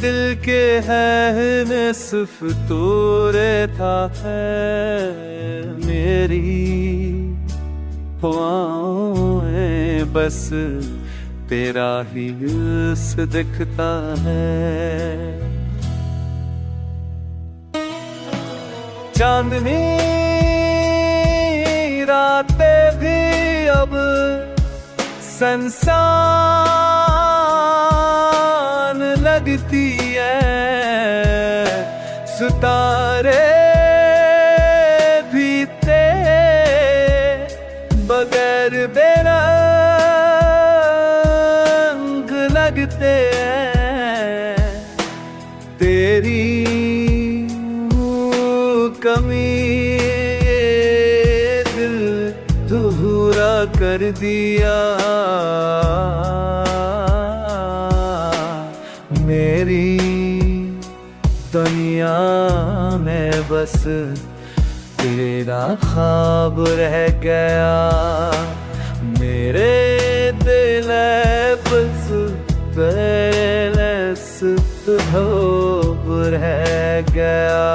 दिल के है निस्फ तू रहता है, मेरी ख्वाहिशें बस तेरा ही हिस्सा दिखता है। चांदनी रातें भी अब संसान लगती है, सितारे भी तेरे बगैर बेरंग लगते हैं। तेरी कमी दिल अधूरा कर दिया, मेरी दुनिया में बस तेरा ख्वाब रह गया। मेरे दिल बस रह गया।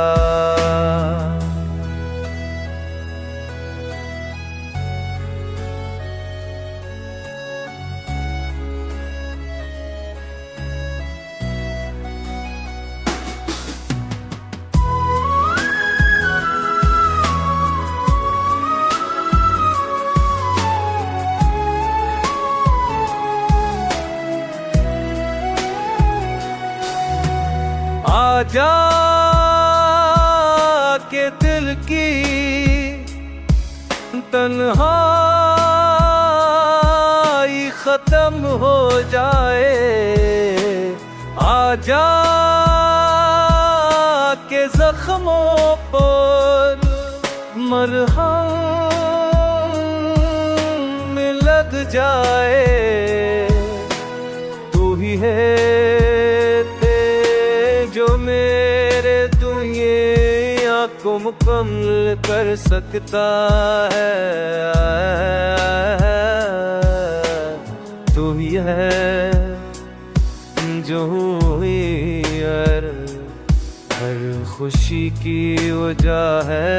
आजा के दिल की तन्हाई खत्म हो जाए, आजा के जख्मों पर मरहम लग जाए। तू ही है जो मेरे दुनिया को मुकम्मल कर सकता है। तू ही है जो हर खुशी की वजह है।